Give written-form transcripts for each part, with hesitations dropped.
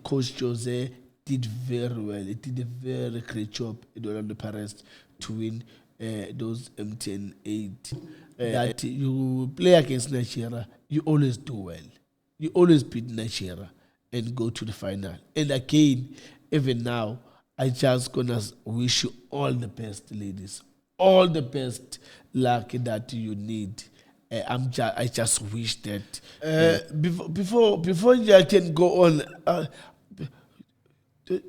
Coach Jose did very well. He did a very great job in Orlando Pirates to win those MTN 8. That you play against Nigeria, you always do well. You always beat Nigeria and go to the final. And again, even now, I just gonna wish you all the best, ladies. All the best luck that you need. I just wish that before I can go on.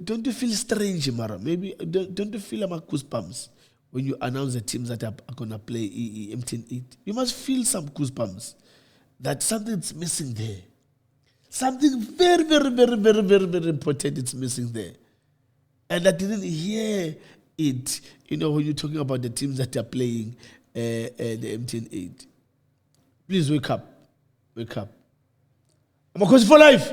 Don't you feel strange, Mara? Maybe don't you feel like goosebumps when you announce the teams that are gonna play MTN 8? You must feel some goosebumps that something's missing there. Something very, very, very, very, very, very important is missing there. And I didn't hear it, when you're talking about the teams that are playing the MTN 8. Please wake up. Wake up. I'm a coach for life.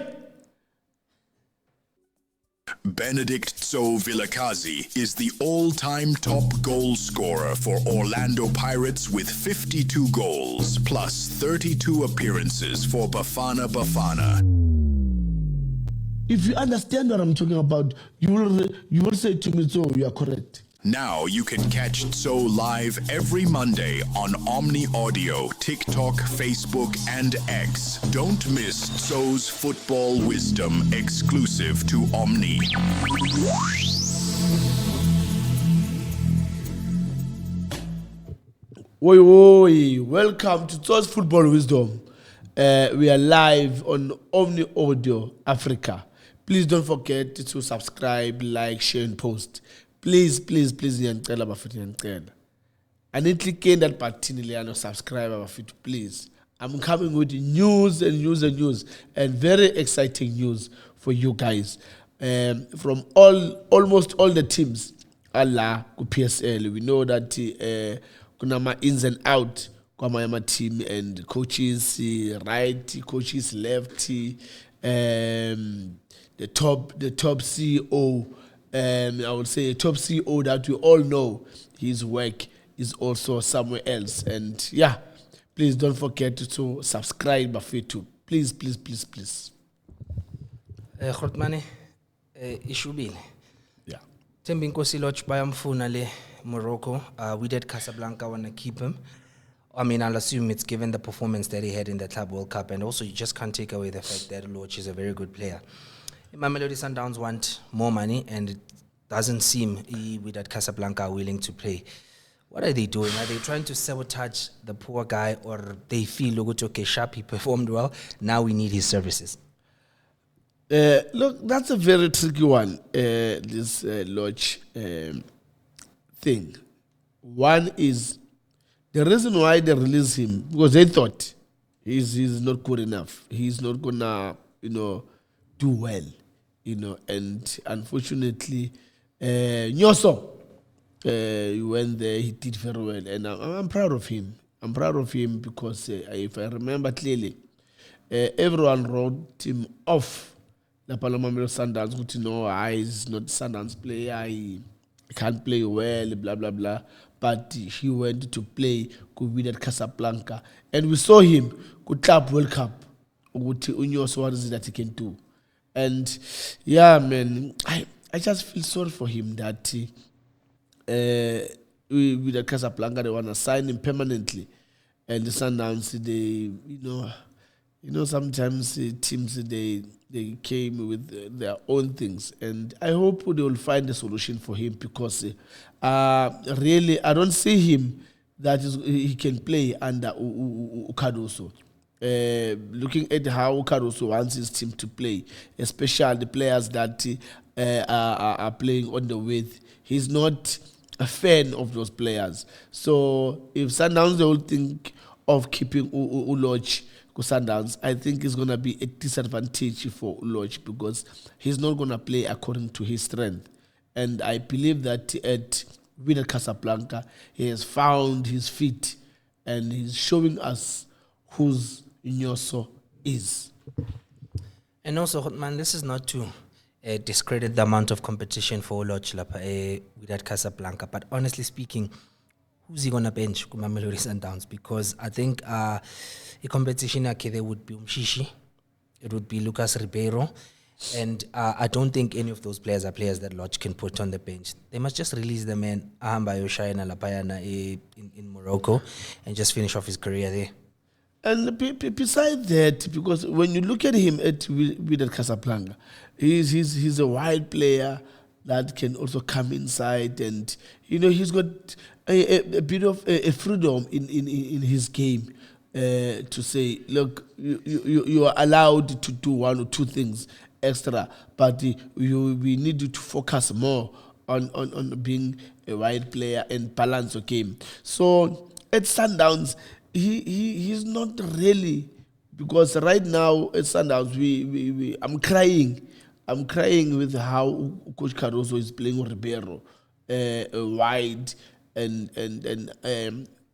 Benedict Tso Vilakazi is the all-time top goal scorer for Orlando Pirates with 52 goals plus 32 appearances for Bafana Bafana. If you understand what I'm talking about, you will say to me, so you are correct. Now you can catch Tso live every Monday on Omni Audio, TikTok, Facebook, and X. Don't miss Tso's football wisdom exclusive to Omni. Oi, welcome to Tso's football wisdom. We are live on Omni Audio Africa. Please don't forget to subscribe, like, share, and post. Please, ngiyacela bafethu ngiyacela. I need to click that button and subscribe bafethu, please. I'm coming with news and very exciting news for you guys. From almost all the teams alla ku PSL. We know that kunama ins and out kwamanye team and coaches right, coaches left, the top CEO. I would say a top CEO that we all know his work is also somewhere else. And yeah, please don't forget to subscribe, Bafetu. Please. Khotmane, ishubile. Yeah. Thembi Nkosi Lodge bayamfuna le Morocco. We did Casablanca want to keep him. I mean, I'll assume it's given the performance that he had in the Club World Cup, and also you just can't take away the fact that Lodge is a very good player. Mamelodi Sundowns want more money, and it doesn't seem with that Casablanca are willing to play. What are they doing? Are they trying to sabotage the poor guy, or they feel, okay, Sharp, he performed well, now we need his services? Look, that's a very tricky one, this Lodge thing. One is the reason why they release him, because they thought he's not good enough. He's not going to, do well. And unfortunately, Nyoso, he went there, he did very well, and I'm proud of him. I'm proud of him because if I remember clearly, everyone wrote him off. The Mamelodi Sundowns, he's not Sundowns player, he can't play well, blah, blah, blah. But he went to play with at Casablanca, and we saw him good Club World Cup. What is it that he can do? And yeah, man, I just feel sorry for him that with the Casablanca they want to sign him permanently, and the Sundowns sometimes teams they came with their own things, and I hope they will find a solution for him because really I don't see him that he can play under Cardoso. Looking at how Caruso wants his team to play, especially the players that are playing on the width, he's not a fan of those players. So if Sundowns they will think of keeping Lodge Sundowns, I think it's going to be a disadvantage for Lodge because he's not going to play according to his strength. And I believe that with Casablanca, he has found his feet and he's showing us who's Nyoso is. And also, man, this is not to discredit the amount of competition for Lodge with that Casablanca, but honestly speaking, who's he gonna bench Mamelodi Sundowns? Because I think a competition there would be Umshishi, it would be Lucas Ribeiro, And I don't think any of those players are players that Lodge can put on the bench. They must just release the man, Ahamba Yoshaina Lapayana in Morocco, and just finish off his career there. And besides that, because when you look at him with Casablanca, he's a wide player that can also come inside, and he's got a bit of a freedom in his game to say, look, you are allowed to do one or two things extra, but we need you to focus more on being a wide player and balance your game. So at Sundowns, he's not really, because right now at Sundowns I'm crying with how Coach Caruso is playing Ribeiro wide and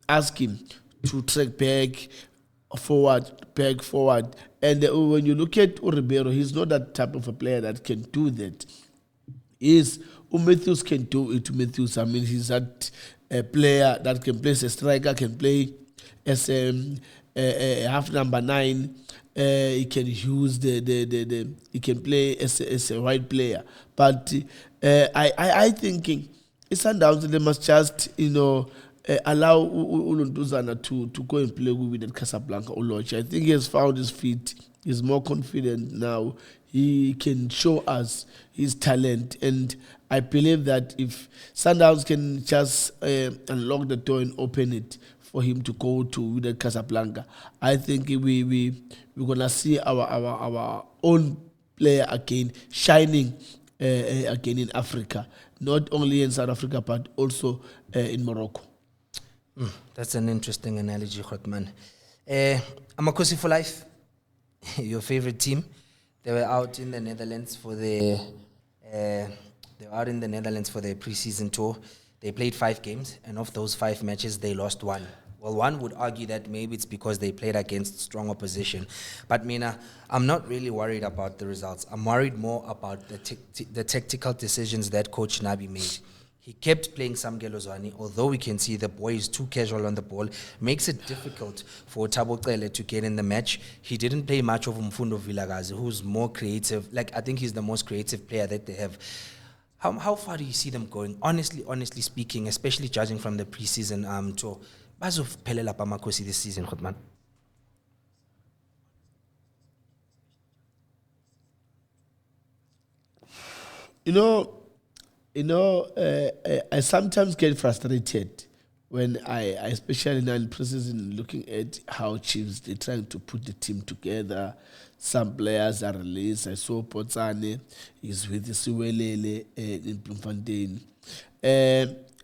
ask him to track back forward. And when you look at Ribeiro, he's not that type of a player that can do that. Matthews can do it. Matthews, I mean, he's that player that can play as a striker, can play as a half number 9. He can use he can play as a wide player. But I thinking Sundowns, they must just allow Ulunduzana to go and play with that Casablanca Oloch. I think he has found his feet. He's more confident now. He can show us his talent, and I believe that if Sundowns can just unlock the door and open it for him to go to the Casablanca, I think we're gonna see our own player again shining again in Africa, not only in South Africa but also in Morocco. That's an interesting analogy, Khotman. Amakosi for life, your favorite team. They were out in the Netherlands for the preseason tour. They played 5 games, and of those 5 matches, they lost 1. Well, one would argue that maybe it's because they played against strong opposition. But Mina, I'm not really worried about the results. I'm worried more about the tactical decisions that Coach Nabi made. He kept playing Samkelo Zwane, although we can see the boy is too casual on the ball, makes it difficult for Thabo Cele to get in the match. He didn't play much of Tso Vilakazi, who's more creative. I think he's the most creative player that they have. How far do you see them going? Honestly speaking, especially judging from the preseason tour, bazophelela pa Makosi this season, Khotman. I sometimes get frustrated when I especially now in preseason, looking at how Chiefs, they're trying to put the team together. Some players are released. I saw Potsane is with the Siwelele in Bloemfontein.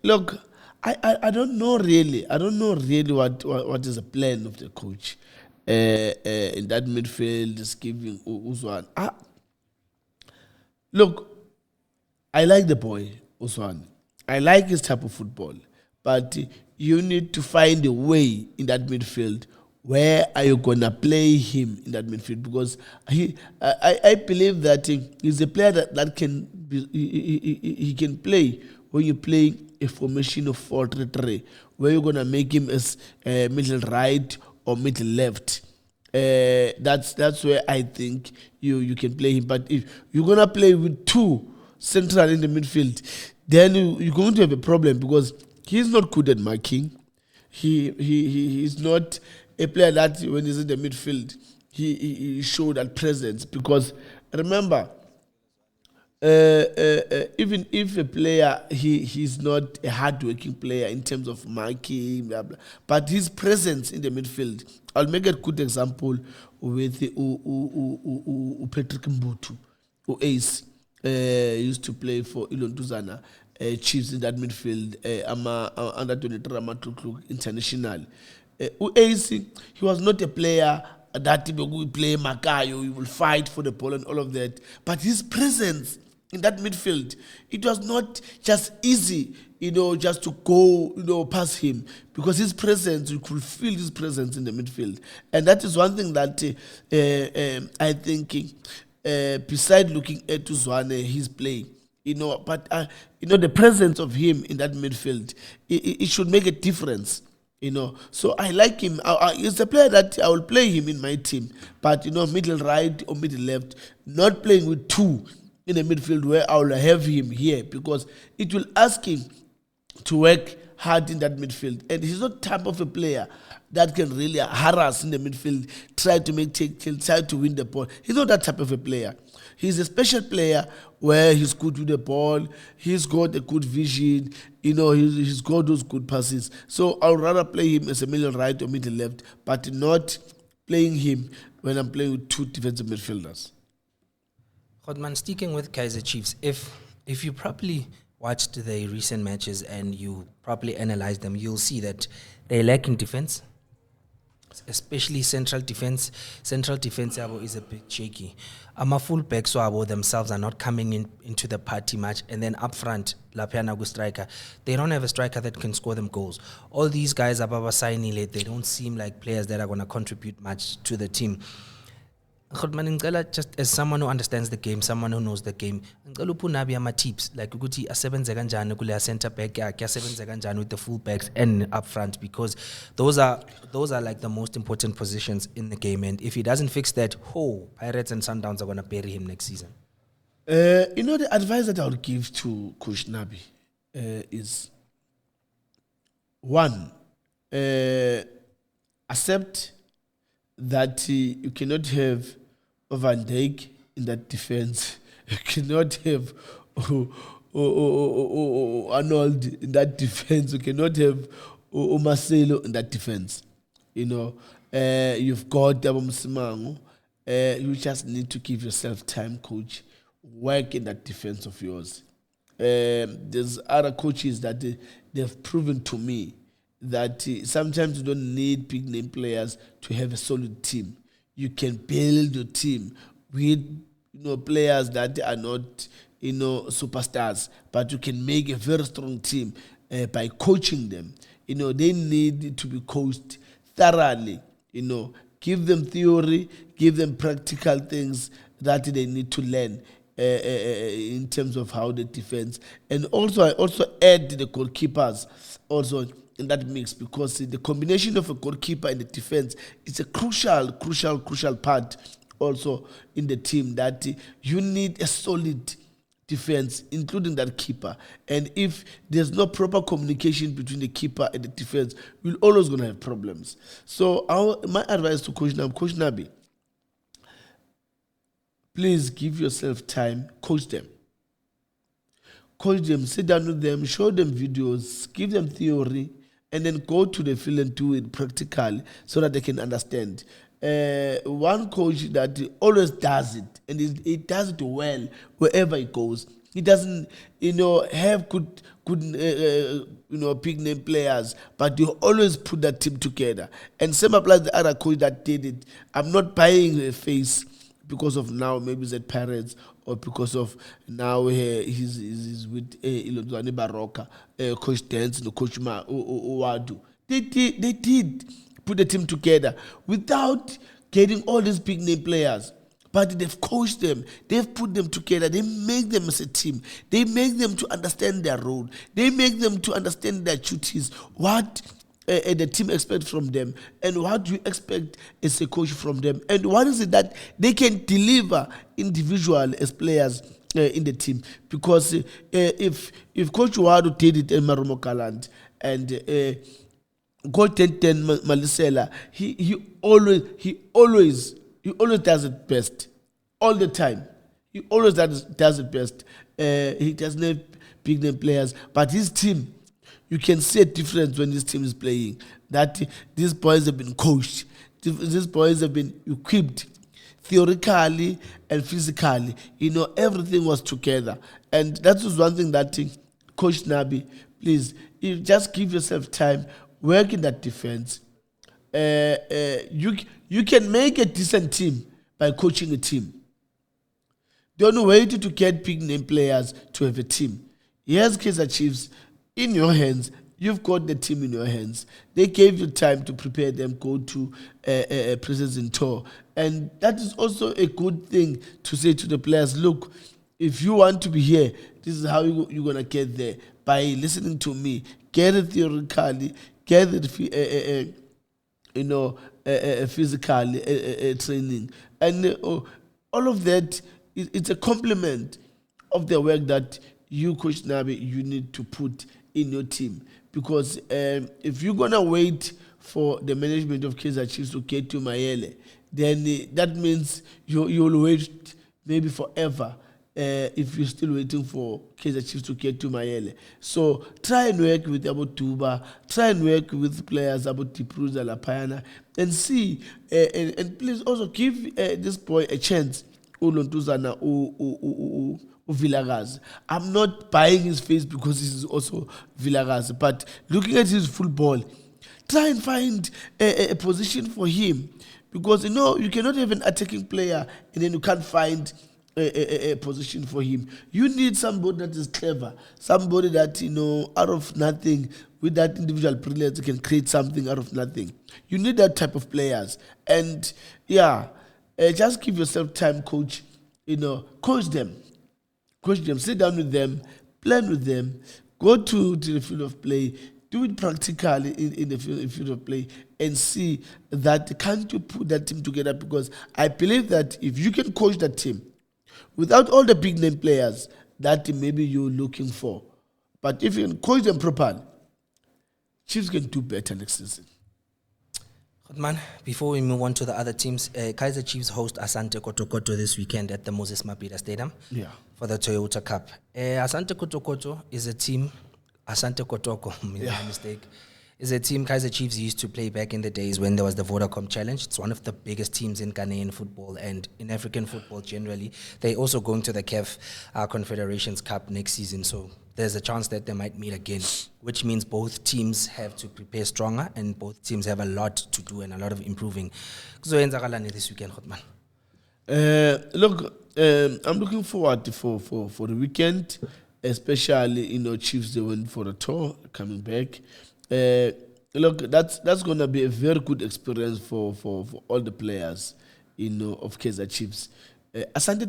Look, I don't know really. I don't know really what is the plan of the coach in that midfield is giving Uzwan. Look, I like the boy, Uswan. I like his type of football. But you need to find a way in that midfield. Where are you going to play him in that midfield? Because I believe that he's a player that can he can play when you play a formation of 4-3-3, where you're going to make him as middle right or middle left. That's where I think you can play him. But if you're going to play with 2 central in the midfield, then you're going to have a problem because he's not good at marking. He's not a player that when he's in the midfield, he showed that presence. Because remember, even if a player, he's not a hard-working player in terms of marking, blah, blah, but his presence in the midfield. I'll make a good example with Patrick Mbutu, who Ace. Used to play for Ilonduzana Chiefs in that midfield, under 23 Amatuklu International. He was not a player that will play Makayo, he will fight for the ball and all of that. But his presence in that midfield, it was not just easy, just to go, past him, because his presence, you could feel his presence in the midfield. And that is one thing that I think. Beside looking at Zwane, his play, but the presence of him in that midfield, it should make a difference. So I like him. He's a player that I will play him in my team, but middle right or middle left, not playing with two in the midfield where I will have him here, because it will ask him to work hard in that midfield, and he's not type of a player that can really harass in the midfield, try to make tackles, try to win the ball. He's not that type of a player. He's a special player where he's good with the ball, he's got a good vision, he's got those good passes. So I'll rather play him as a middle right or middle left, but not playing him when I'm playing with two defensive midfielders. Godman, sticking with Kaiser Chiefs, if you properly watched the recent matches and you properly analyze them, you'll see that they lack in defense, especially central defense. Central defense is a bit shaky. Full backs themselves are not coming into the party much, and then up front, Lapianagu striker, they don't have a striker that can score them goals. All these guys ababa signing late, they don't seem like players that are going to contribute much to the team. Just as someone who understands the game, someone who knows the game, tips like ukuthi asebenze kanjani kule center back yakhe, asebenze kanjani with the full backs and up front, because those are like the most important positions in the game, and if he doesn't fix that, Pirates and Sundowns are going to bury him next season. The advice that I would give to Coach Nabi is one, accept that you cannot have Van Dijk in that defense. You cannot have Arnold in that defense. You cannot have Marcelo in that defense. You've got Dabo Msimango. You just need to give yourself time, coach. Work in that defense of yours. There's other coaches that they've proven to me that sometimes you don't need big name players to have a solid team. You can build your team with players that are not superstars, but you can make a very strong team by coaching them. They need to be coached thoroughly. Give them theory, give them practical things that they need to learn in terms of how they defend. And also I add the goalkeepers also in that mix, because the combination of a goalkeeper and the defense is a crucial part also in the team, that you need a solid defense, including that keeper. And if there's no proper communication between the keeper and the defense, we're always going to have problems. So my advice to Coach Nabi, please give yourself time, coach them. Coach them, sit down with them, show them videos, give them theory, and then go to the field and do it practically so that they can understand. One coach that always does it, and he does it well wherever he goes. He doesn't, have good big name players, but you always put that team together. And same applies to the other coach that did it. I'm not buying a face because of now maybe it's at Pirates, or because of now he's with Ilonzwane Baroka, Coach Dance, Coach Owadu. They did put the team together without getting all these big name players. But they've coached them, they've put them together, they make them as a team, they make them to understand their role, they make them to understand their duties, what the team expects from them, and what do you expect as a coach from them, and what is it that they can deliver individually as players in the team. Because if Coach Wadu did it in Marumo Kaland and Coach Tenten Malisela, he always does it best, all the time. He always does it best. He doesn't have big name players, but his team, you can see a difference when this team is playing. That these boys have been coached. These boys have been equipped theoretically and physically. Everything was together. And that was one thing that Coach Nabi, please, you just give yourself time, work in that defense. You can make a decent team by coaching a team. Don't wait to get big name players to have a team. Here's Kaiser Chiefs in your hands. You've got the team in your hands. They gave you time to prepare them, go to a preseason tour. And that is also a good thing to say to the players, look, if you want to be here, this is how you're going to get there. By listening to me, get it theoretically, gathered, physical training, and all of that. It's a compliment of the work that you, Coach Nabi, you need to put in your team. Because if you're gonna wait for the management of Kaiser Chiefs to get to Mayele, then that means you'll wait maybe forever if you're still waiting for Kaiser Chiefs to get to Mayele. So try and work with Abu Tuba, try and work with players about Tipruza Lapayana, and see, and please also give this boy a chance. Ulontuzana Vilakazi. I'm not buying his face because he's also Vilakazi, but looking at his football, try and find a position for him, because you cannot have an attacking player and then you can't find a position for him. You need somebody that is clever, somebody that out of nothing, with that individual brilliance, can create something out of nothing. You need that type of players, and just give yourself time, coach. Coach them, sit down with them, plan with them, go to the field of play, do it practically in the field of play, and see that can't you put that team together. Because I believe that if you can coach that team without all the big name players that maybe you're looking for, but if you can coach them properly, Chiefs can do better next season. Man, before we move on to the other teams, Kaiser Chiefs host Asante Kotoko this weekend at the Moses Mabhida Stadium for the Toyota Cup. Asante Kotoko is a team, Asante Kotoko, my mistake, is a team Kaiser Chiefs used to play back in the days when there was the Vodacom Challenge. It's one of the biggest teams in Ghanaian football and in African football generally. They're also going to the CAF Confederations Cup next season, so there's a chance that they might meet again, which means both teams have to prepare stronger and both teams have a lot to do and a lot of improving. So this weekend, Hotman. I'm looking forward for the weekend, especially Chiefs, they went for a tour coming back. That's gonna be a very good experience for all the players of Kaiser Chiefs. Asante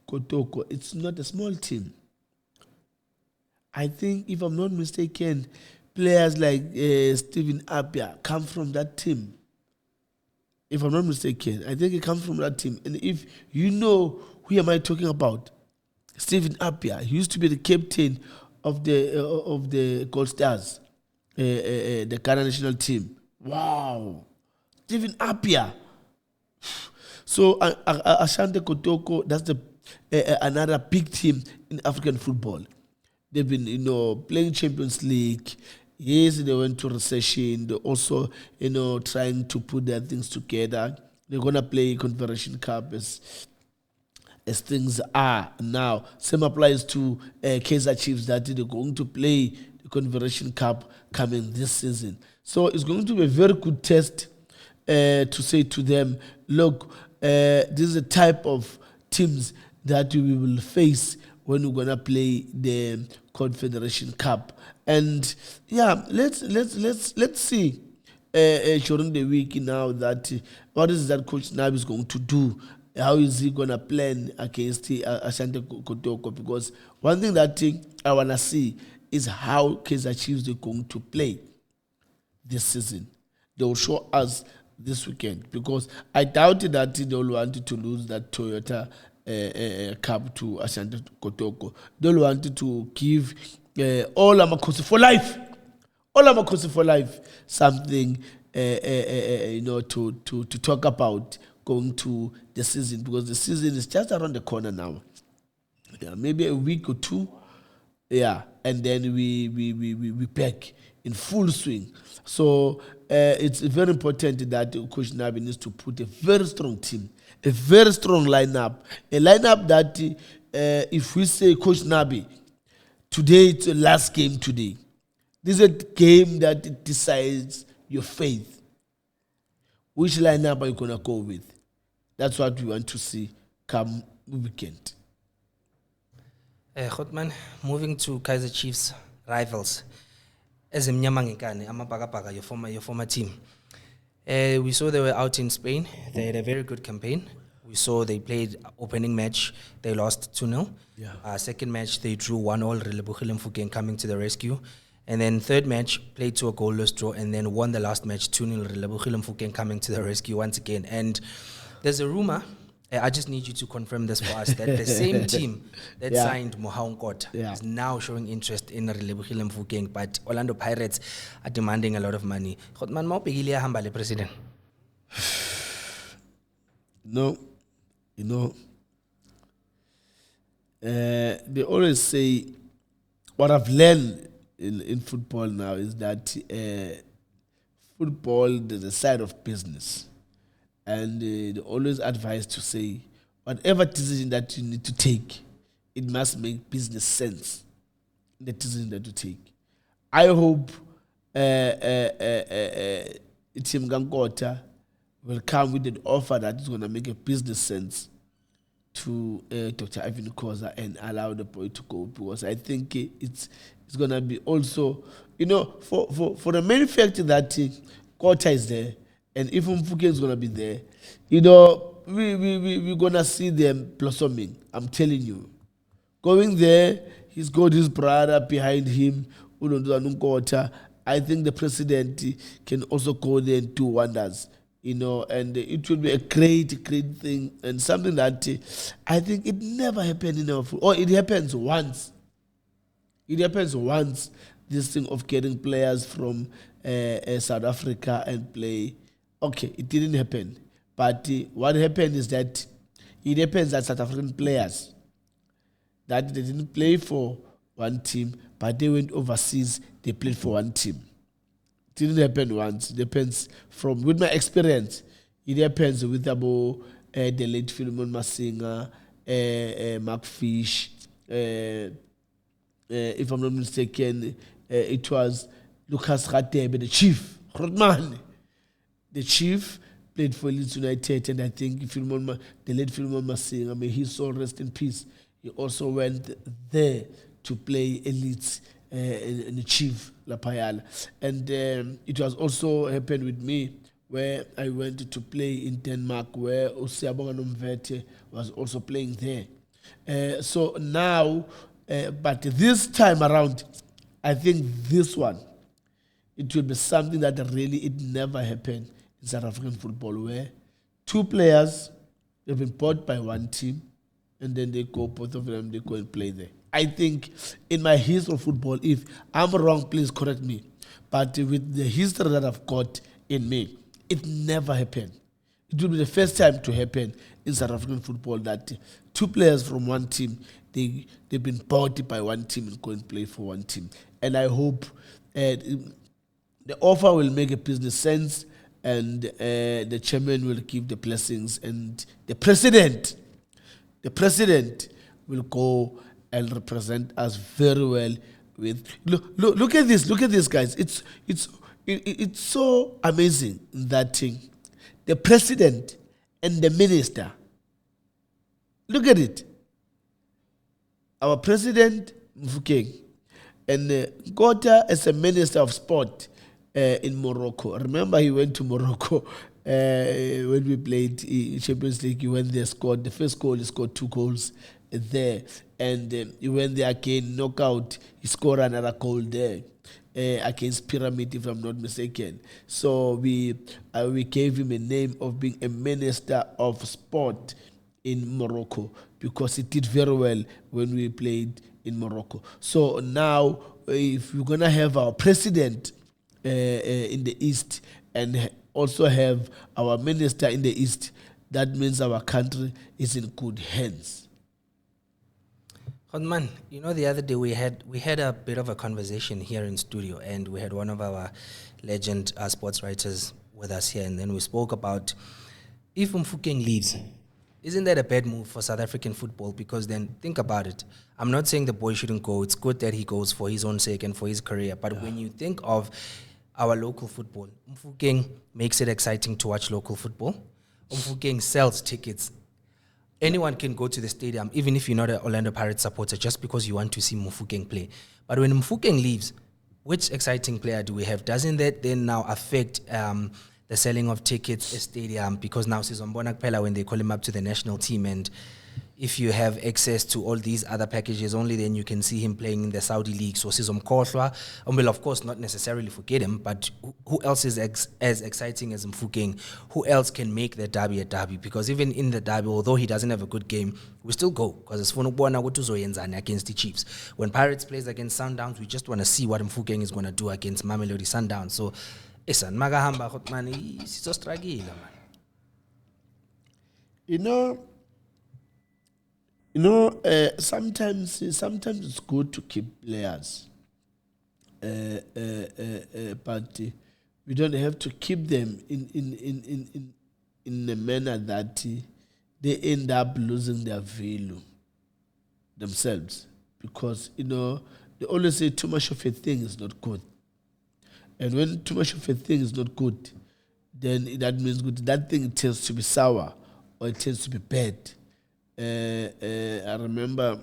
Kotoko, it's not a small team. I think, if I'm not mistaken, players like Stephen Appiah come from that team. If I'm not mistaken, I think he comes from that team. And if you know who am I talking about, Stephen Appiah, he used to be the captain of the Gold Stars, the Ghana national team. Wow, Stephen Appiah. So Asante Kotoko, that's another big team in African football. They've been, playing Champions League. Yes, they went to recession. They're also, trying to put their things together. They're gonna play Confederation Cup as things are now. Same applies to Kaiser Chiefs, that they're going to play the Confederation Cup coming this season. So it's going to be a very good test to say to them, look, this is the type of teams that we will face when we're gonna play the Confederation Cup. And let's see during the week now that what is that Coach Nabi is going to do. How is he gonna plan against Asante Kotoko? Because one thing that I wanna see is how Kaiser Chiefs are going to play this season. They will show us this weekend, because I doubted that they will want to lose that Toyota Cup to Asante Kotoko. They will want to give all Amakosi for life, something to talk about going to the season, because the season is just around the corner now. Maybe a week or two, and then we back in full swing. So it's very important that Coach Nabi needs to put a very strong team, a very strong lineup, a lineup that if we say Coach Nabi, today it's the last game today. This is a game that decides your faith. Which lineup are you gonna go with? That's what we want to see come weekend. Hotman, moving to Kaiser Chiefs rivals. As a Mnyamangikane, Amabagabaga, your former team. We saw they were out in Spain. They had a very good campaign. We saw they played opening match. They lost 2-0. Second match, they drew 1-1. Rele Mofokeng coming to the rescue. And then third match, played to a goalless draw, and then won the last match 2-0. Rele Mofokeng coming to the rescue once again. And there's a rumor, I just need you to confirm this for us, that the same team that signed Nkota is now showing interest in Rele Mofokeng, but Orlando Pirates are demanding a lot of money. Khotman, mau pegile hamba le president. No, you know, they always say, what I've learned in football now is that football is a side of business. And they always advise to say, whatever decision that you need to take, it must make business sense, the decision that you take. I hope Team Nkota will come with an offer that is going to make a business sense to Dr. Ivan Koza and allow the boy to go, because I think it's going to be also, for the main fact that Nkota is there and if Mofokeng is going to be there, we're going to see them blossoming. I'm telling you. Going there, he's got his brother behind him, Nkota. I think the president can also go there and do wonders. And it will be a great, great thing, and something that I think it never happened in our football. Or it happens once. It happens once, this thing of getting players from South Africa and play. Okay, it didn't happen. But what happened is that it happens that South African players, that they didn't play for one team, but they went overseas, they played for one team. It didn't happen once. It depends with my experience. It happens with the late Philemon Masinga, Mark Fish. If I'm not mistaken, it was Lucas Ratebe, the chief. Rodman. The chief played for Leeds United, and I think the late Philemon Masinga, may his soul rest in peace. He also went there to play Leeds. In the chief Lapayala, and it was also happened with me where I went to play in Denmark, where Osiabonga Nomvete was also playing there. So now, but this time around, I think this one, it will be something that really it never happened in South African football, where two players have been bought by one team, and then both of them, they go and play there. I think in my history of football, if I'm wrong, please correct me. But with the history that I've got in me, it never happened. It will be the first time to happen in South African football that two players from one team, they've been bought by one team and go and play for one team. And I hope the offer will make a business sense, and the chairman will give the blessings, and the president will go and represent us very well. With look at this, guys. It's so amazing that the president and the minister. Look at it. Our president Mofokeng and Nkota as a minister of sport in Morocco. Remember, he went to Morocco when we played Champions League. He went there, scored the first goal. He scored 2 goals there. And he went there again, knockout. He scored another goal there against Pyramid, if I'm not mistaken. So we gave him a name of being a minister of sport in Morocco, because he did very well when we played in Morocco. So now, if we're going to have our president in the East and also have our minister in the East, that means our country is in good hands. Man, the other day we had a bit of a conversation here in studio, and we had one of our legend sports writers with us here, and then we spoke about if Mofokeng leaves, isn't that a bad move for South African football? Because then think about it. I'm not saying the boy shouldn't go. It's good that he goes for his own sake and for his career. But when you think of our local football, Mofokeng makes it exciting to watch local football. Mofokeng sells tickets. Anyone can go to the stadium, even if you're not an Orlando Pirates supporter, just because you want to see Mofokeng play. But when Mofokeng leaves, which exciting player do we have? Doesn't that then now affect the selling of tickets at stadium? Because now Sizombona Kpela, when they call him up to the national team, and if you have access to all these other packages, only then you can see him playing in the Saudi league. So Sizom Kohlwa, and we'll of course not necessarily forget him, but who else is as exciting as Mofokeng? Who else can make the derby a derby? Because even in the derby, although he doesn't have a good game, we still go, because it's Funukwana against the Chiefs. When Pirates plays against Sundowns, we just want to see what Mofokeng is going to do against Mamelodi Sundowns. So Isan Magahamba Hotmani is just struggle, man. Sometimes it's good to keep players, but we don't have to keep them in a manner that they end up losing their value themselves. Because they always say too much of a thing is not good, and when too much of a thing is not good, then that means good. That thing tends to be sour or it tends to be bad. I remember,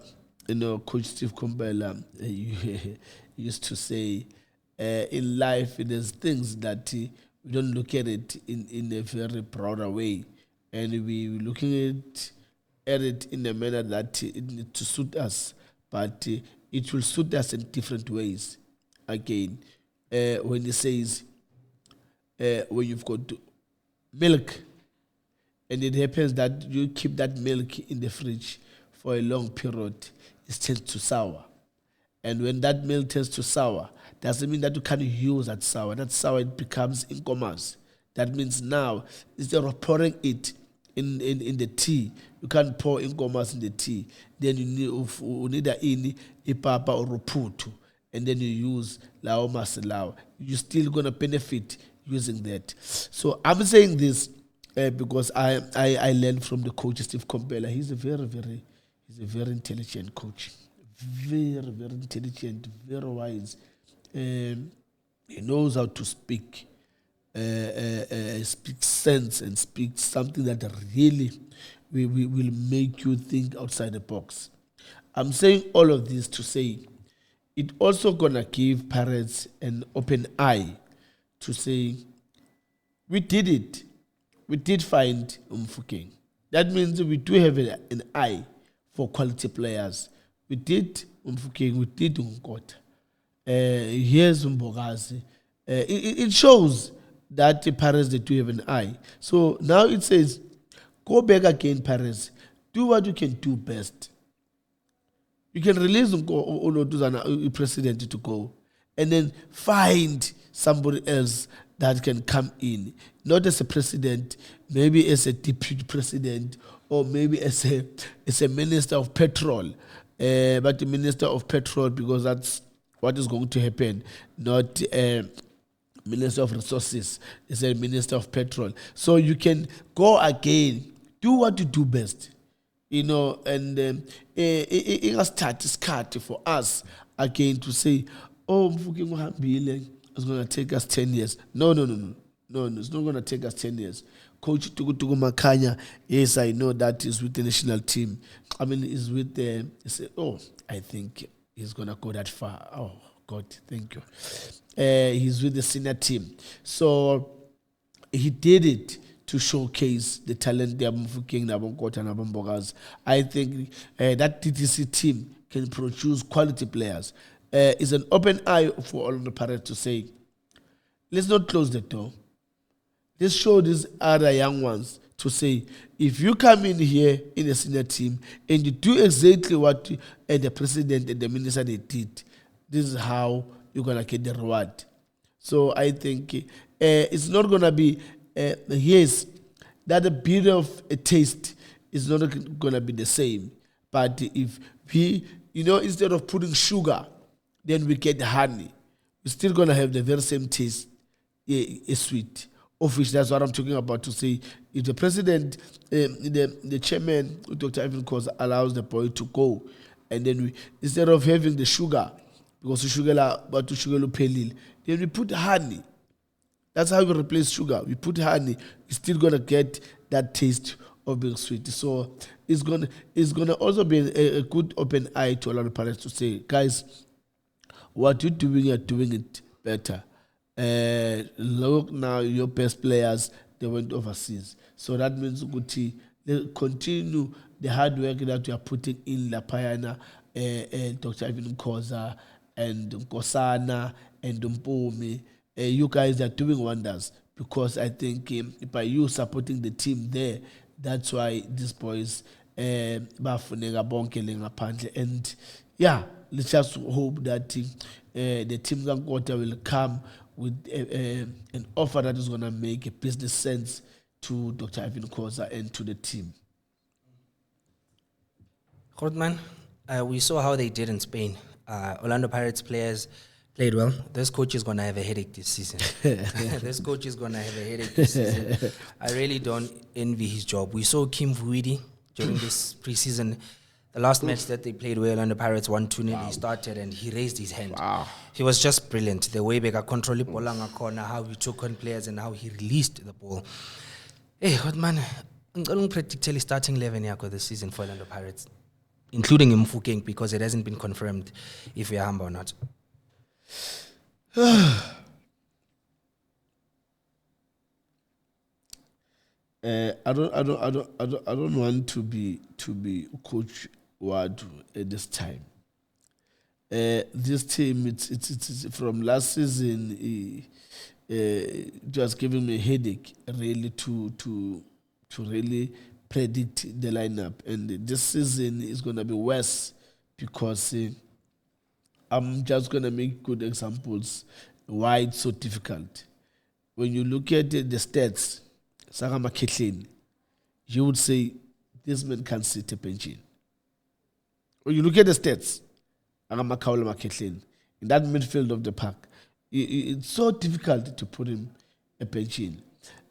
Coach Steve Komphela used to say, in life, there's things that we don't look at it in a very broader way, and we're looking at it in a manner that it needs to suit us, but it will suit us in different ways. Again, when he says, when you've got milk, and it happens that you keep that milk in the fridge for a long period, it turns to sour. And when that milk turns to sour, doesn't mean that you can't use that sour. That sour, it becomes incomas. That means now, instead of pouring it in the tea, you can't pour incomas in the tea. Then you need a papa or a putu, and then you use lao masalao. You're still going to benefit using that. So I'm saying this because I learned from the coach Steve Komphela. He's a very intelligent coach, very intelligent, very wise. He knows how to speak sense and speak something that really will make you think outside the box. I'm saying all of this to say it also gonna give parents an open eye to say we did it. We did find Mofokeng. That means we do have an eye for quality players. We did Mofokeng, we did Nkota. Here's Mbogazi. It shows that the parents, they do have an eye. So now it says, go back again, parents. Do what you can do best. You can release the president to go, and then find somebody else that can come in, not as a president, maybe as a deputy president, or maybe as a minister of petrol, but the minister of petrol, because that's what is going to happen, not minister of resources, it's a minister of petrol. So you can go again, do what you do best, and it has started for us again to say, oh, it's going to take us 10 years. No, it's not going to take us 10 years. Coach Tugu Makanya, yes, I know that is with the national team. I mean, he's with the, I think he's going to go that far. Oh, God, thank you. He's with the senior team. So he did it to showcase the talent of Mofokeng, Nkota, and Mbogazi. I think that TTC team can produce quality players. It's an open eye for all the parents to say, let's not close the door. Let's show these other young ones to say, if you come in here in the senior team and you do exactly what the president and the minister they did, this is how you're going to get the reward. So I think it's not going to be, yes, that a bit of a taste is not going to be the same. But if we, instead of putting sugar, then we get honey, we're still going to have the very same taste, sweet. Of which that's what I'm talking about, to say if the president, the chairman, Dr. Ivan Khoza, allows the boy to go, and then we, instead of having the sugar, because the sugar pelil, then we put honey. That's how we replace sugar. We put honey. We're still gonna get that taste of being sweet. So it's gonna also be a good open eye to a lot of parents to say, guys, what you're doing it better. Look now, your best players, they went overseas. So that means, Guti, continue the hard work that we are putting in Lapayana, Dr. Ivan Koza, and Nkosana, and Mpumi. You guys are doing wonders, because I think by you supporting the team there, that's why these boys bafuneka bonke ngaphandle. And yeah, let's just hope that the team Nkota will come with an offer that is going to make a business sense to Dr. Ivan Koza and to the team. Grootman, we saw how they did in Spain. Orlando Pirates players played well. This coach is going to have a headache this season. This coach is going to have a headache this season. I really don't envy his job. We saw Kim Vuidi during this preseason. The last match that they played where Orlando Pirates won 2-0, he started and he raised his hand. Wow. He was just brilliant. The way Beka controlled the corner, how he took on players and how he released the ball. Hey, Grootman, I'm going to predict the starting 11 this season for Orlando Pirates, including Mofokeng, because it hasn't been confirmed if we are humble or not. I don't want to be Coach Wadu at this time. This team, it's from last season. It was giving me a headache really to really predict the lineup, and this season is going to be worse because I'm just going to make good examples why it's so difficult. When you look at the stats, Sagama Ketlin, you would say this man can't sit a bench in. When you look at the stats, Agama Kaulama Ketlin, in that midfield of the park, it's so difficult to put him a bench in.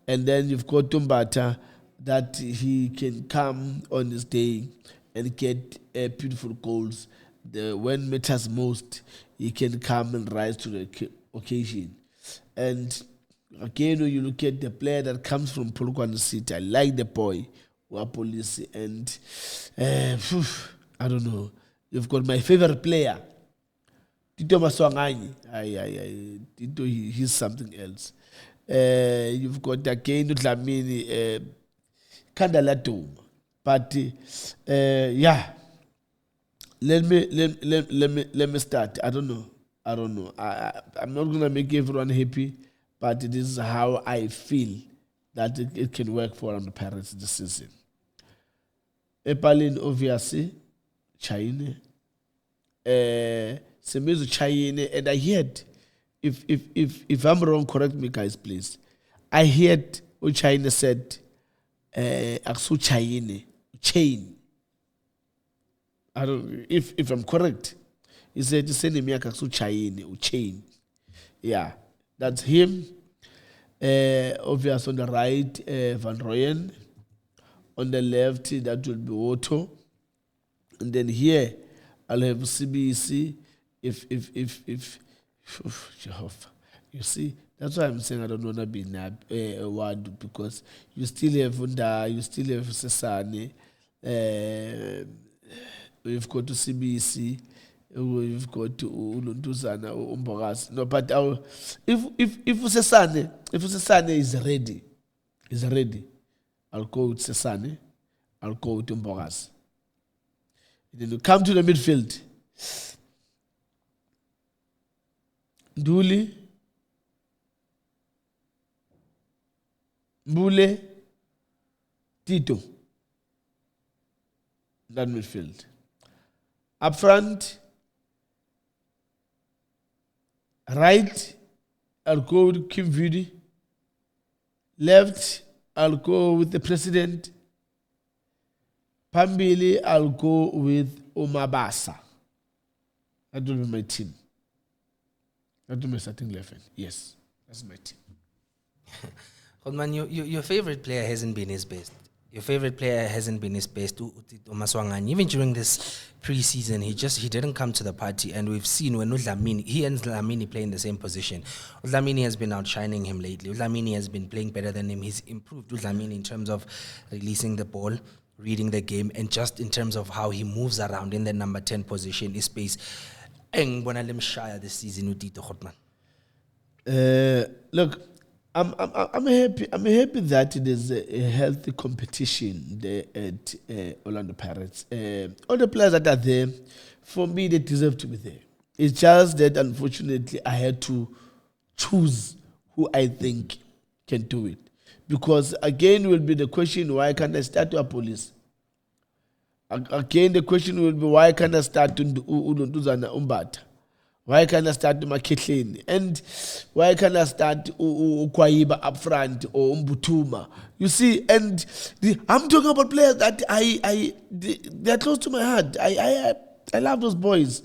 And then you've got Tumbata, that he can come on this day and get beautiful goals. When matters most, he can come and rise to the occasion. And again, when you look at the player that comes from Polokwane City, I like the boy, Wapolisi, and I don't know. You've got my favorite player, Tito Maswanganyi. Tito, he's something else. You've got again Dlamini, Kandalatum, but yeah. Let me start. I don't know. I'm not gonna make everyone happy, but this is how I feel that it can work for the Pirates this season. Epalin obviously, China. Semezu China, and I heard, if I'm wrong, correct me, guys, please. I heard what China said. Aksu China chain. I don't. If I'm correct, he said send me Aksu China chain. Yeah, that's him. Obvious on the right, Van Rooyen. On the left, that will be Otto. And then here, I'll have CBC. If Jehovah, you see, that's why I'm saying I don't want to be a word, because you still have Unda, you still have Sesane, we've got to CBC, we've got to Ulunduzana, Umbogas. No, but if Sesane is ready, I'll go with Sesane, I'll go with Umbogas. Then you come to the midfield. Nduli, Mbule, Tito. That midfield. Up front, right, I'll go with Kim Vuidi. Left, I'll go with the president. Pambili, I'll go with Omabasa. That will be my team. That will be my starting 11. Yes, that's my team. Man, your favorite player hasn't been his best. Your favorite player hasn't been his best. Maswanganyi. Even during this preseason, he didn't come to the party, and we've seen when he and Dlamini play in the same position. Dlamini has been outshining him lately. Dlamini has been playing better than him. He's improved Dlamini in terms of releasing the ball, reading the game, and just in terms of how he moves around in the number 10 position, his space. This season, look, I'm happy. I'm happy that there's a healthy competition there at Orlando Pirates. All the players that are there, for me, they deserve to be there. It's just that unfortunately I had to choose who I think can do it, because again will be the question: why can't I start with police? Again, the question will be: why can't I start Untuzana Umbata? Why can't I start Makitlin? And why can't I start Kwaiba up front or Mbutuma? You see, and I'm talking about players that they're close to my heart. I love those boys,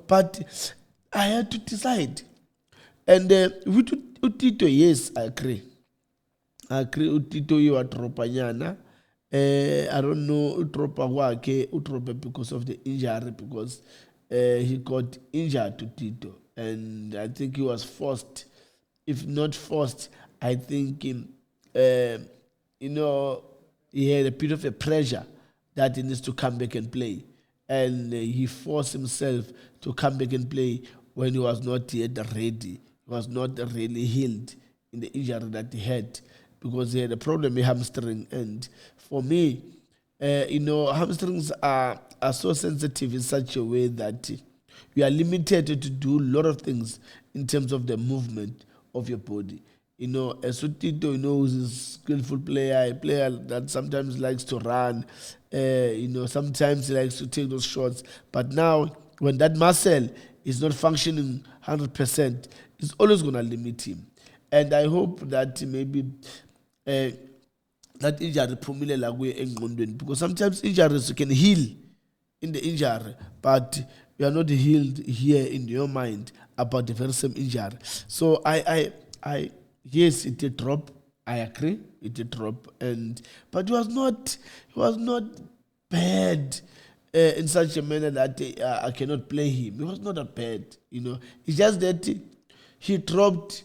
but I had to decide. And with Utito, yes, I agree. Utito, you are Banyana. I don't know Utropa because of the injury, because he got injured to Tito, and I think he was forced. If not forced, I think he had a bit of a pressure that he needs to come back and play, and he forced himself to come back and play when he was not yet ready. He was not really healed in the injury that he had, because he had a problem with hamstring. And for me, hamstrings are so sensitive in such a way that you are limited to do a lot of things in terms of the movement of your body. As Tito, is a skillful player, a player that sometimes likes to run, sometimes he likes to take those shots. But now, when that muscle is not functioning 100%, it's always going to limit him. And I hope that maybe that injury, because sometimes injuries you can heal in the injury, but you are not healed here in your mind about the very same injury. So I yes, it did drop. I agree, it did drop, but it was not bad in such a manner that I cannot play him. It was not that bad, It's just that he dropped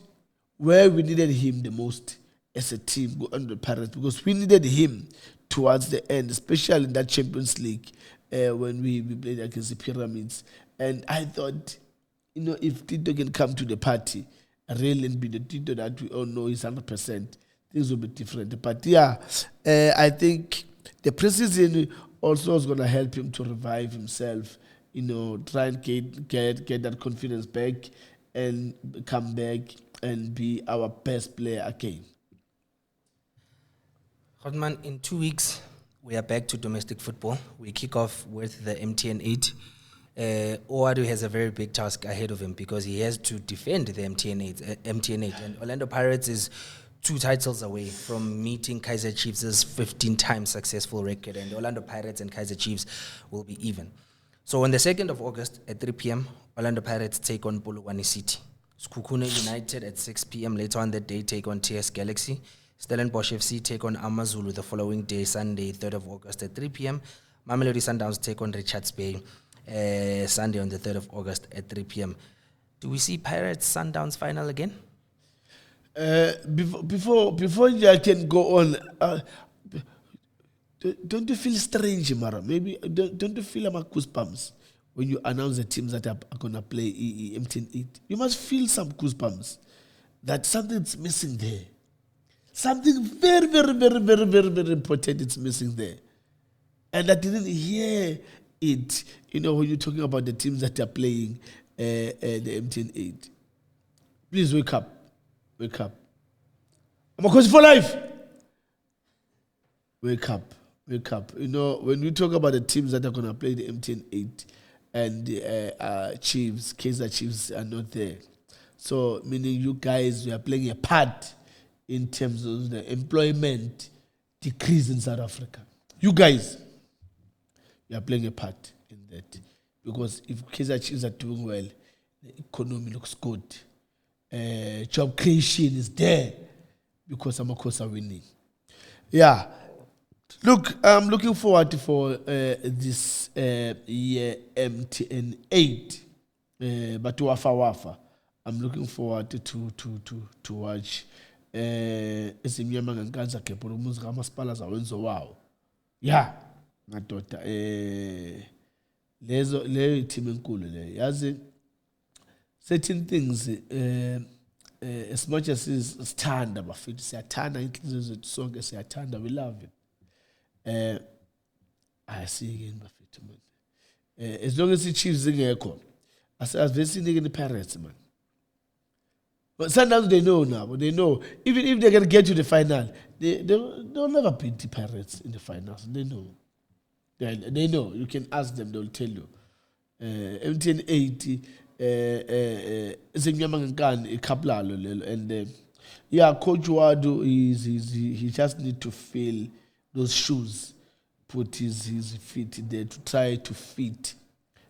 where we needed him the most as a team, go under the Pirates, because we needed him towards the end, especially in that Champions League when we played against the Pyramids. And I thought, if Tito can come to the party, really and be the Tito that we all know is 100%, things will be different. But yeah, I think the preseason also is going to help him to revive himself, try and get that confidence back and come back and be our best player again. Hotman, in 2 weeks, we are back to domestic football. We kick off with the MTN 8. Oadu has a very big task ahead of him because he has to defend the MTN 8. And Orlando Pirates is 2 titles away from meeting Kaiser Chiefs' 15-time successful record. And Orlando Pirates and Kaiser Chiefs will be even. So on the 2nd of August at 3 p.m., Orlando Pirates take on Polokwane City. Skukune United at 6 p.m. later on that day take on TS Galaxy. Stellenbosch FC take on Amazulu the following day, Sunday, 3rd of August at 3 p.m. Mamelodi Sundowns take on Richards Bay Sunday on the 3rd of August at 3 p.m. Do we see Pirates Sundowns final again? Before I can go on, don't you feel strange, Mara? Maybe don't you feel like goosebumps when you announce the teams that are going to play MTN 8? You must feel some goosebumps that something's missing there. Something very, very, very, very, very, very important is missing there. And I didn't hear it, when you're talking about the teams that are playing the MTN 8. Please wake up. Wake up. I'm a coach for life. Wake up. Wake up. When we talk about the teams that are going to play the MTN 8 and the Chiefs, Kaiser Chiefs are not there. So, meaning you guys, we are playing a part in terms of the employment decrease in South Africa. You guys, you are playing a part in that. Because if Kaiser Chiefs are doing well, the economy looks good. Job creation is there because Amakosa are winning. Yeah. Look, I'm looking forward for this year MTN 8. But Wafa. I'm looking forward to watch esimnyama ngenkanza kepolo umuzi kamasipala zawenzo wawo. Yeah, madoda leyo team enkulu le. Yazi certain things as much as sithanda bafethu siyathanda inhliziyo zethu sonke siyathanda, we love it. Ayasike yini bafethu man. As long as i-Chiefs ingekho asivele sinike ni-Pirates man. But Sundowns, they know now. They know. Even if they can get to the final, they'll never beat the Pirates in the finals. They know. They know. You can ask them. They'll tell you. MTN 80 and yeah, Coach Wadu he just need to fill those shoes, put his feet there to try to fit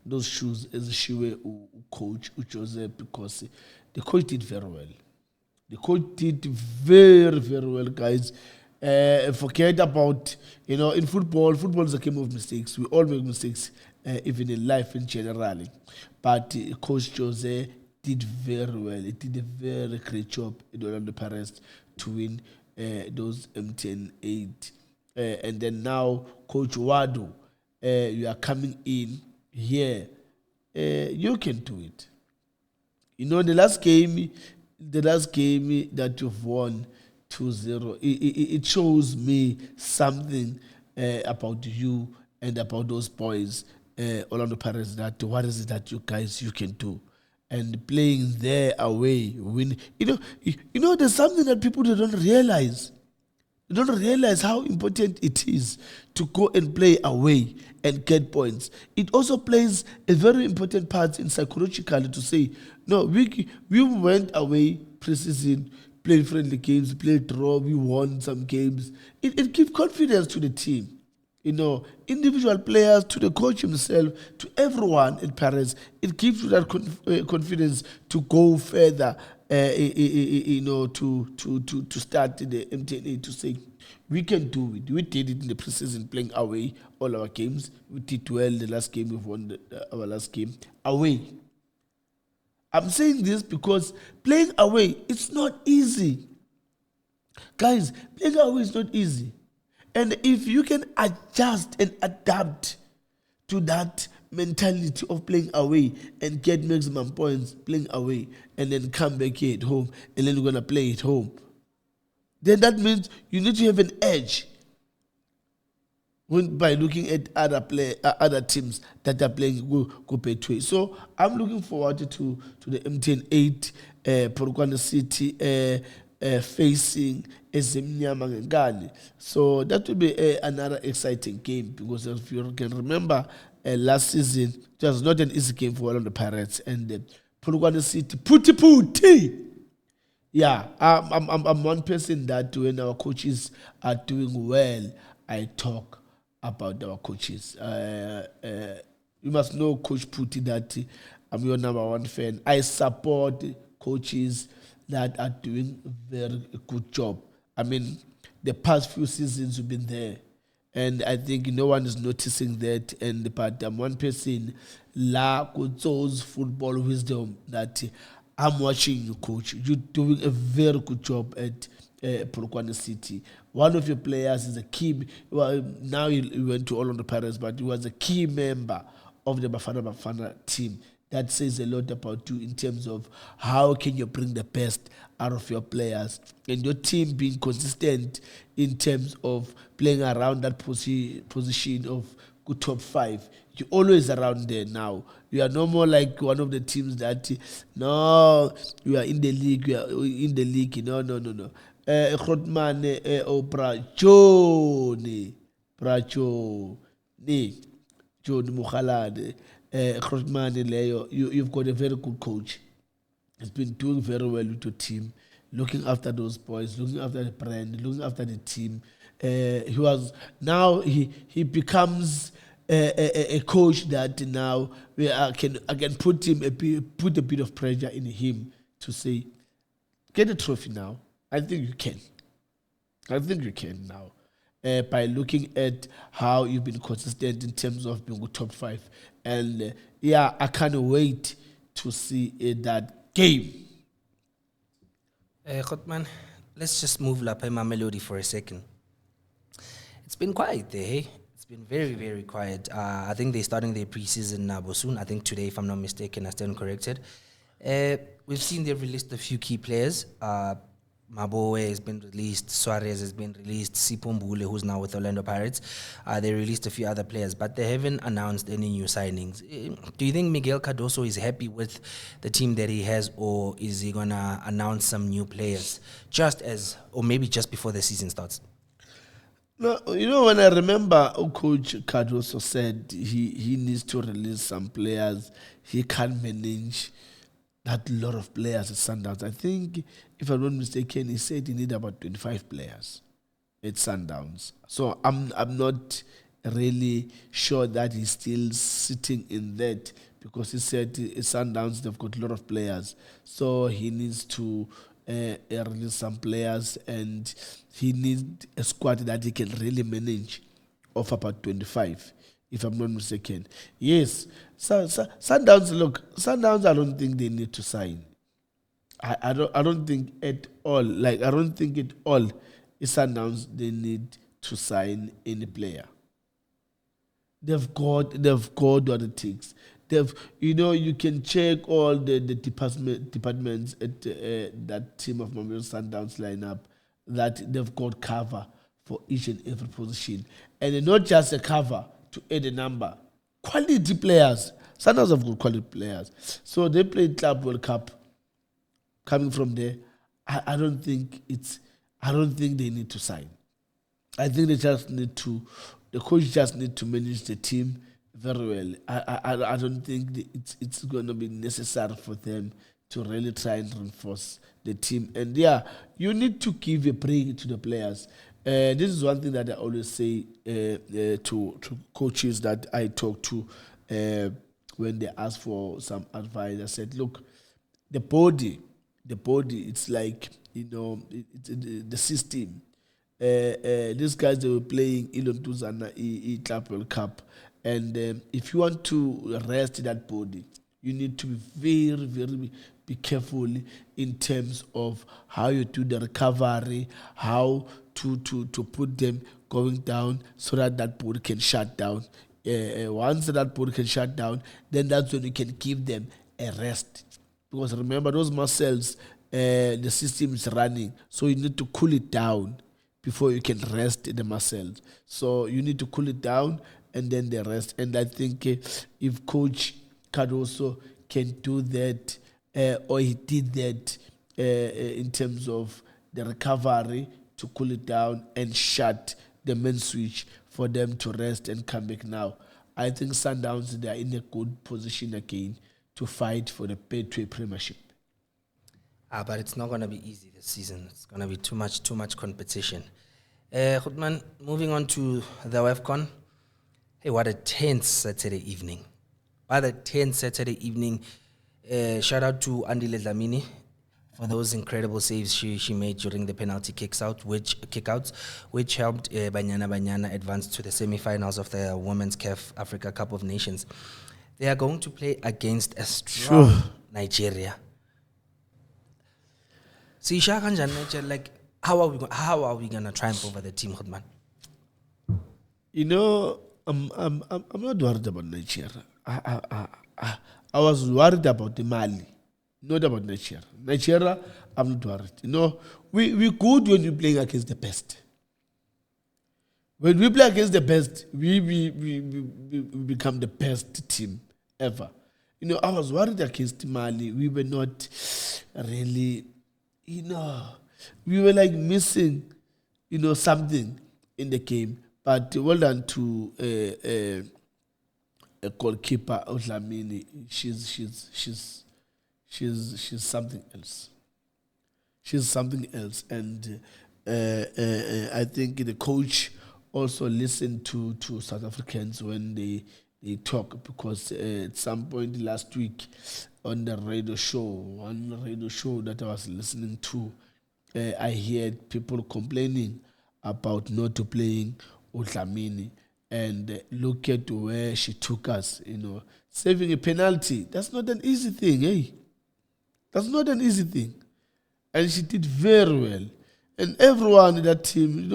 those shoes as Shiwe coach Joseph, because the coach did very well. The coach did very, very well, guys. Forget about, in football is a game of mistakes. We all make mistakes, even in life in general. But Coach Jose did very well. He did a very great job in Orlando Pirates to win those MTN 8. And then now, Coach Wadu, you are coming in here. You can do it. The last game that you've won 2-0, it shows me something about you and about those boys, Orlando Pirates, that what is it that you guys you can do. And playing there away, win. There's something that people don't realize. They don't realize how important it is to go and play away and get points. It also plays a very important part in psychologically to say, no, we went away pre-season, played friendly games, played draw, we won some games. It gives confidence to the team. Individual players, to the coach himself, to everyone in Paris. It gives you that confidence to go further, to start the MTNA, to say, we can do it. We did it in the preseason, playing away all our games. We did well the last game. We've won our last game away. I'm saying this because playing away, it's not easy. Guys, playing away is not easy. And if you can adjust and adapt to that mentality of playing away and get maximum points playing away and then come back here at home and then you're going to play at home, then that means you need to have an edge by looking at other teams that are playing go Betway. So I'm looking forward to the MTN 8 Polokwane City facing Banyana Banyana. So that will be another exciting game, because if you can remember last season, it was not an easy game for one of the Pirates, and Polokwane City puti. Yeah, I'm one person that when our coaches are doing well, I talk about our coaches. You must know, Coach Puti, that I'm your number one fan. I support coaches that are doing a very good job. I mean, the past few seasons we've been there, and I think no one is noticing that. But I'm one person, Tso's football wisdom, that I'm watching you, coach. You're doing a very good job at Polokwane City. One of your players is a key. Well, now he went to Orlando Pirates, but he was a key member of the Bafana team. That says a lot about you in terms of how can you bring the best out of your players, and your team being consistent in terms of playing around that position of good top 5. You're always around there now. You are no more like one of the teams that, no, you are in the league. You are in the league. No. Khotmane Brachoni John Mukhalade. You've got a very good coach. He's been doing very well with your team, looking after those boys, looking after the brand, looking after the team. He becomes a coach that now I can put a bit of pressure in him to say, get a trophy now. I think you can now. By looking at how you've been consistent in terms of being top 5. And I can't wait to see that game. Khotman, let's just move Lapema Melody for a second. It's been quiet there, hey? It's been very, very quiet. I think they're starting their preseason now soon. I think today, if I'm not mistaken, I stand corrected. We've seen they've released a few key players. Maboe has been released, Suarez has been released, Sipumbule, who's now with Orlando Pirates. They released a few other players, but they haven't announced any new signings. Do you think Miguel Cardoso is happy with the team that he has, or is he going to announce some new players or maybe just before the season starts? No, when I remember Coach Cardoso said he needs to release some players, he can't manage that lot of players at Sundowns. I think, if I'm not mistaken, he said he need about 25 players at Sundowns. So I'm not really sure that he's still sitting in that, because he said at Sundowns they've got a lot of players. So he needs to release some players, and he needs a squad that he can really manage of about 25. If I'm not mistaken. Yes. Sundowns, Sundowns, I don't think they need to sign. I don't think at all. Like, I don't think at all is Sundowns they need to sign any player. They've got what it takes. You can check all the departments at that team of Mamelodi Sundowns lineup, that they've got cover for each and every position. And not just a cover to add a number. Quality players. Sundowns have got quality players. So they played Club World Cup. Coming from there, I don't think they need to sign. I think the coach just need to manage the team very well. I don't think it's going to be necessary for them to really try and reinforce the team. And you need to give a break to the players. This is one thing that I always say to coaches that I talk to when they ask for some advice. I said, look, the body, it's like, it's the system. These guys, they were playing Ilontuzana Club World Cup. And if you want to rest that body, you need to be very, very be careful in terms of how you do the recovery, how to put them going down so that body can shut down. Once that body can shut down, then that's when you can give them a rest. Because remember, those muscles, the system is running, so you need to cool it down before you can rest the muscles. So you need to cool it down and then the rest. And I think if Coach Cardoso can do that, or he did that in terms of the recovery, to cool it down and shut the main switch for them to rest and come back now, I think Sundowns, they are in a good position again to fight for the Betway Premiership. But it's not going to be easy this season. It's going to be too much competition. Goodman, moving on to the WAFCON. Hey, what a tense Saturday evening. Shout out to Andile Dlamini for those incredible saves she made during the penalty kickouts, which helped Banyana Banyana advance to the semi-finals of the Women's CAF Africa Cup of Nations. They are going to play against a strong Nigeria. See, like, how are we gonna triumph over the team, Khudman? I'm not worried about Nigeria. I was worried about the Mali, not about Nigeria. Nigeria, I'm not worried. We good when we're playing against the best. When we play against the best, we become the best team ever. I was worried against Mali. We were not really, we were like missing, something in the game. But well done to a goalkeeper, Dlamini. She's something else. She's something else, and I think the coach also listened to South Africans when they talk, because at some point last week on the radio show that I was listening to, I heard people complaining about not playing Dlamini, and look at where she took us, saving a penalty. That's not an easy thing, eh? That's not an easy thing. And she did very well. And everyone in that team,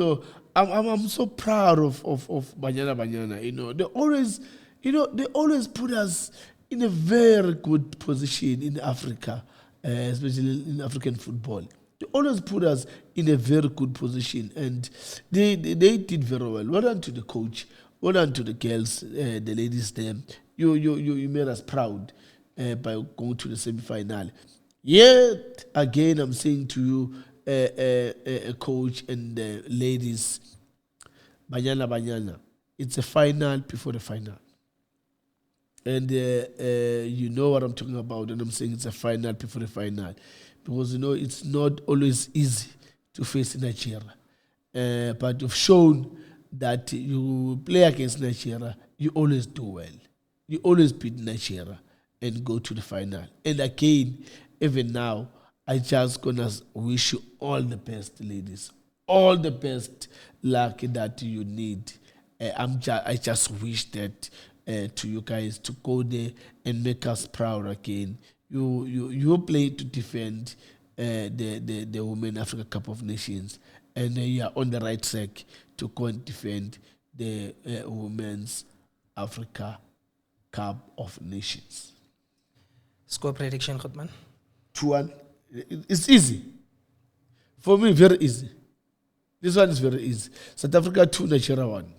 I'm so proud of Banyana Banyana. They always put us in a very good position in Africa, especially in African football. They always put us in a very good position, and they did very well. Well done to the coach. Well done to the girls, the ladies there. You made us proud by going to the semi-final. Yet again, I'm saying to you, coach and ladies, Banyana Banyana, it's a final before the final. And you know what I'm talking about, and I'm saying it's a final before the final. Because, it's not always easy to face Nigeria. But you've shown that you play against Nigeria, you always do well. You always beat Nigeria and go to the final. And again, even now, I just gonna wish you all the best, ladies. All the best luck that you need. I just wish that to you guys to go there and make us proud again. You play to defend the Women Africa Cup of Nations, and you are on the right track to go and defend the Women's Africa Cup of Nations. Score prediction, Khotman? 2-1. It's easy. For me, very easy. This one is very easy. South Africa 2, Nigeria 1.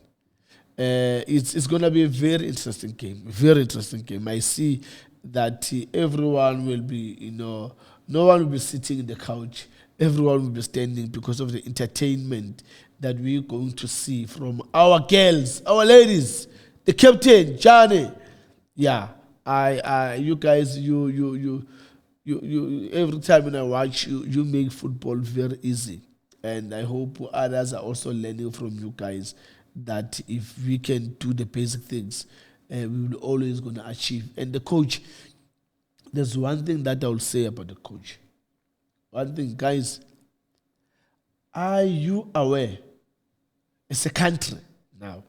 It's going to be a very interesting game. Very interesting game. I see that everyone will be, no one will be sitting in the couch. Everyone will be standing because of the entertainment that we're going to see from our girls, our ladies, the captain, Johnny. Yeah, you guys, you every time when I watch you, you make football very easy. And I hope others are also learning from you guys that if we can do the basic things, we will always going to achieve. And the coach, there's one thing that I will say about the coach. One thing, guys, are you aware? It's a country now.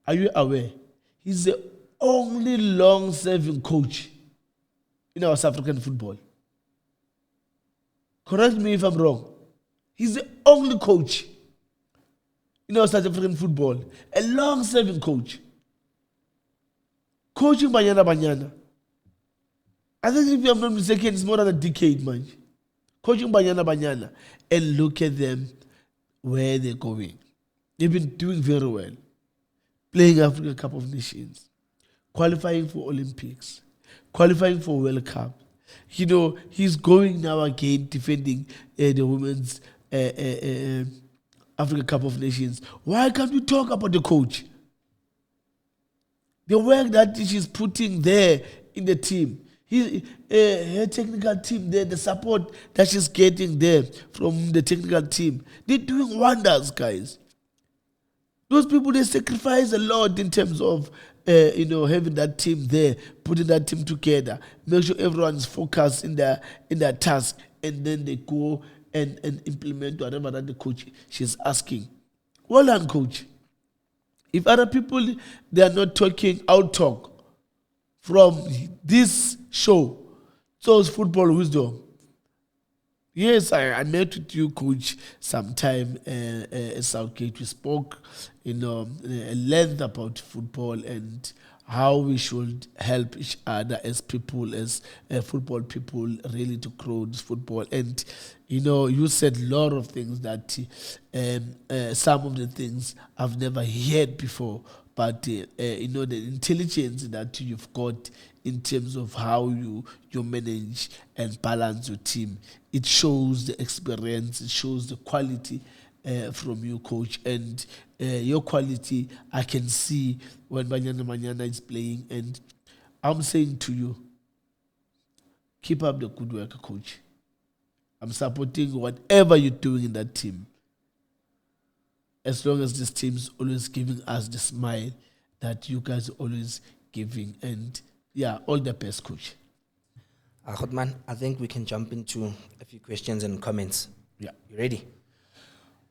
Are you aware? He's the only long-serving coach in our South African football. Correct me if I'm wrong. He's the only coach in our South African football, a long-serving coach. Coaching Banyana Banyana. I think if I'm not mistaken, it's more than a decade, man. Coaching Banyana Banyana. And look at them, where they're going. They've been doing very well. Playing Africa Cup of Nations. Qualifying for Olympics. Qualifying for World Cup. He's going now again defending the Women's Africa Cup of Nations. Why can't we talk about the coach? The work that she's putting there in the team. Her technical team there, the support that she's getting there from the technical team. They're doing wonders, guys. Those people, they sacrifice a lot in terms of having that team there, putting that team together, make sure everyone's focused in their task, and then they go and implement whatever that the coach she's asking. Well done, coach. If other people, they are not talking, I'll talk. From this show, Tso's Football Wisdom. Yes, I met with you, coach, sometime at Southgate. We spoke, at length about football and how we should help each other as people, as football people, really to grow this football. And, you said a lot of things that some of the things I've never heard before. But, the intelligence that you've got in terms of how you manage and balance your team, it shows the experience, it shows the quality from you, coach. And your quality, I can see when Banyana Banyana is playing. And I'm saying to you, keep up the good work, coach. I'm supporting whatever you're doing in that team. As long as this team's always giving us the smile that you guys are always giving. And yeah, all the best, coach. Khotman, I think we can jump into a few questions and comments. Yeah. You ready?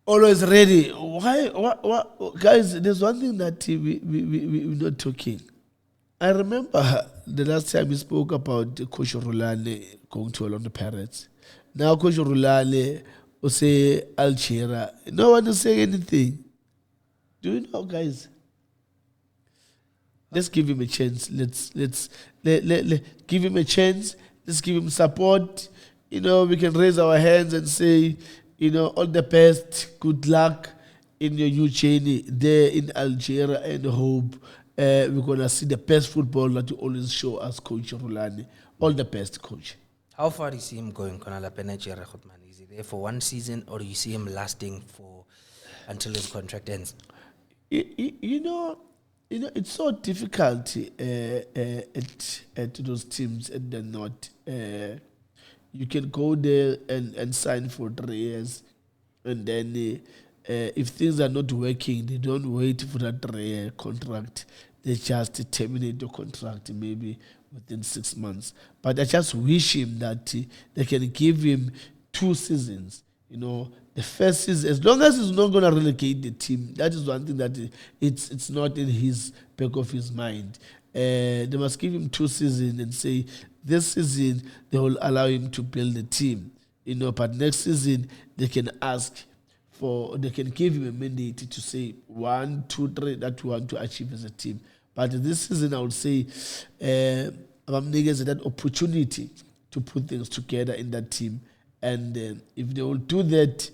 Always ready. Why, guys, there's one thing that we're not talking. I remember the last time we spoke about Coach Rulale going to Orlando Pirates. Now Coach Rulale will say Algeria. No one is saying anything. Do you know, guys? Let's give him a chance. Let's give him a chance. Let's give him support. We can raise our hands and say, all the best, good luck in your new journey there in Algeria, and hope we're gonna see the best football that you always show us, Coach Rulani. All the best, Coach. How far do you see him going, Konala Nigeria, Khotman? Is he there for one season, or do you see him lasting until his contract ends? It's so difficult at those teams at the north. You can go there and sign for 3 years, and then if things are not working, they don't wait for that 3-year contract. They just terminate the contract maybe within 6 months. But I just wish him that they can give him 2 seasons. The first season, as long as he's not going to relegate the team, that is one thing that it's not in his back of his mind. They must give him 2 seasons and say, this season they will allow him to build the team. But next season they can they can give him a mandate to say 1, 2, 3 that we want to achieve as a team. But this season I would say that opportunity to put things together in that team. And if they will do that,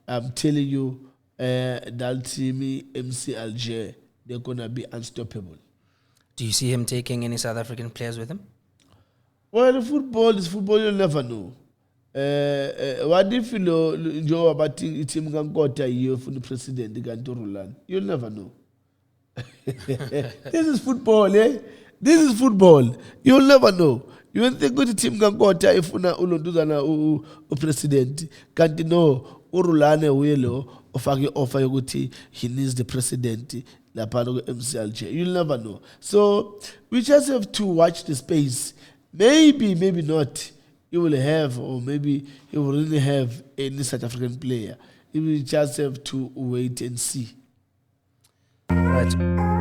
I'm telling you, that team, MC Alger, they're going to be unstoppable. Do you see him taking any South African players with him? Well, football is football, you'll never know. What if you know about the team Nkota here for the president, you'll never know. This is football, eh? This is football. You'll never know. You won't think good team Nkota if una ulonduzana president. Can't know urulane welo offer yoguti he needs the president la pano MCLJ. You'll never know. So we just have to watch the space. Maybe not. He will have, or maybe he will really have any South African player. We will just have to wait and see. Right.